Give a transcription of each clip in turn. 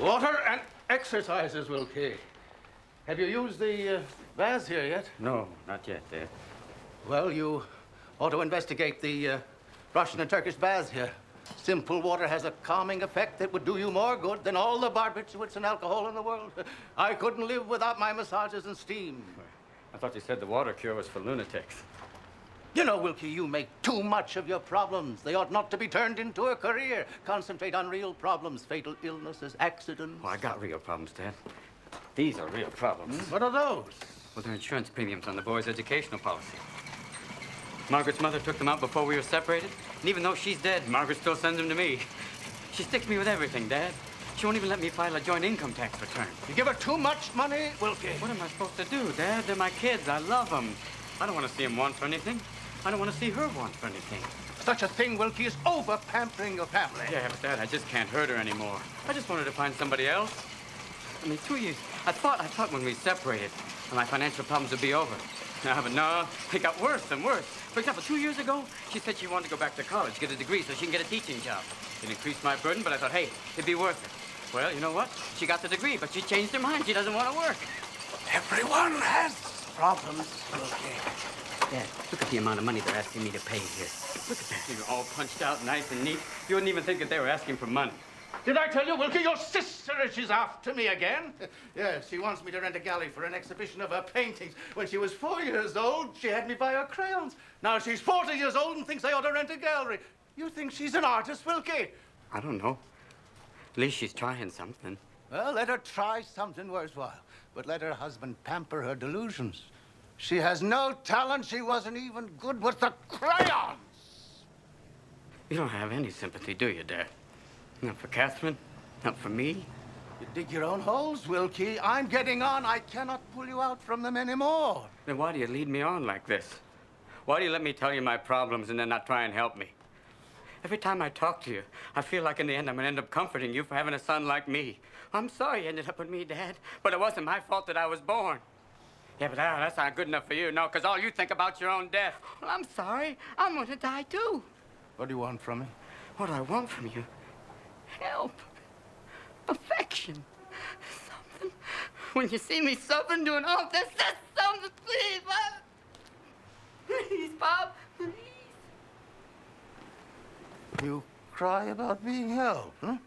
Water and exercises, Wilkie. Have you used the baths here yet? No, not yet, Dad. Well, you ought to investigate the Russian and Turkish baths here. Simple water has a calming effect that would do you more good than all the barbiturates and alcohol in the world. I couldn't live without my massages and steam. I thought you said the water cure was for lunatics. You know, Wilkie, you make too much of your problems. They ought not to be turned into a career. Concentrate on real problems, fatal illnesses, accidents. Oh, I got real problems, Dad. These are real problems. What are those? Well, they're insurance premiums on the boy's educational policy. Margaret's mother took them out before we were separated, and even though she's dead, Margaret still sends them to me. She sticks me with everything, Dad. She won't even let me file a joint income tax return. You give her too much money, Wilkie. What am I supposed to do, Dad? They're my kids. I love them. I don't want to see them want for anything. I don't want to see her want for anything. Such a thing, Wilkie, is over-pampering your family. Yeah, but Dad, I just can't hurt her anymore. I just wanted to find somebody else. I mean, 2 years. I thought when we separated, my financial problems would be over. No, but no, it got worse and worse. For example, 2 years ago, she said she wanted to go back to college, get a degree so she can get a teaching job. It increased my burden, but I thought, hey, it'd be worth it. Well, you know what? She got the degree, but she changed her mind. She doesn't want to work. Everyone has problems, Wilkie. Dad, look at the amount of money they're asking me to pay here. Look at that. You're all punched out, nice and neat. You wouldn't even think that they were asking for money. Did I tell you, Wilkie, your sister is after me again? Yes, she wants me to rent a galley for an exhibition of her paintings. When she was 4 years old, she had me buy her crayons. Now she's 40 years old and thinks I ought to rent a gallery. You think she's an artist, Wilkie? I don't know. At least she's trying something. Well, let her try something worthwhile. But let her husband pamper her delusions. She has no talent. She wasn't even good with the crayons. You don't have any sympathy, do you, Dad? Not for Catherine? Not for me? You dig your own holes, Wilkie. I'm getting on. I cannot pull you out from them anymore. Then why do you lead me on like this? Why do you let me tell you my problems and then not try and help me? Every time I talk to you, I feel like in the end I'm going to end up comforting you for having a son like me. I'm sorry you ended up with me, Dad, but it wasn't my fault that I was born. Yeah, but that's not good enough for you, no, because all you think about your own death. Well, I'm sorry. I'm going to die, too. What do you want from me? What do I want from you? Help. Affection. Something. When you see me suffering doing all this, that's something, please, Pop. Please, Pop. Please. You cry about being helped, huh?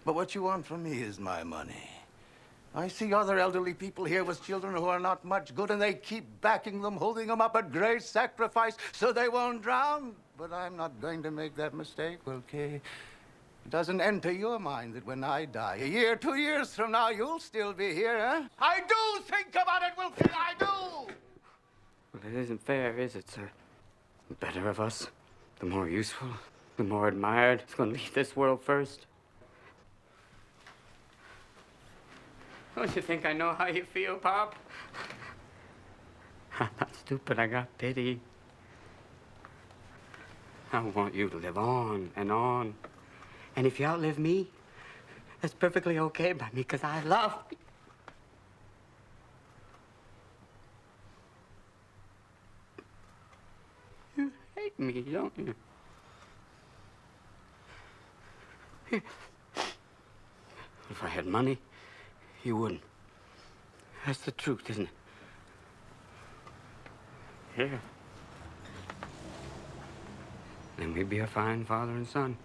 But what you want from me is my money. I see other elderly people here with children who are not much good, and they keep backing them, holding them up at great sacrifice so they won't drown. But I'm not going to make that mistake, Wilkie. It doesn't enter your mind that when I die, a year, 2 years from now, you'll still be here, huh? I do think about it, Wilkie, I do! Well, it isn't fair, is it, sir? The better of us, the more useful, the more admired, is going to leave this world first. Don't you think I know how you feel, Pop? I'm not stupid. I got pity. I want you to live on and on. And if you outlive me, that's perfectly okay by me, because I love you. You hate me, don't you? If I had money, you wouldn't. That's the truth, isn't it? Here. Then we'd be a fine father and son.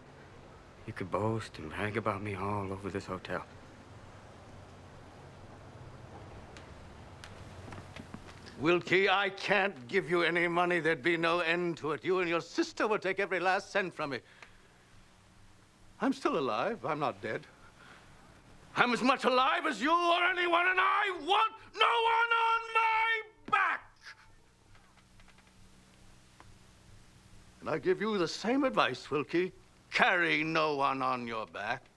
You could boast and brag about me all over this hotel. Wilkie, I can't give you any money. There'd be no end to it. You and your sister would take every last cent from me. I'm still alive. I'm not dead. I'm as much alive as you or anyone, and I want no one on my back. And I give you the same advice, Wilkie. Carry no one on your back.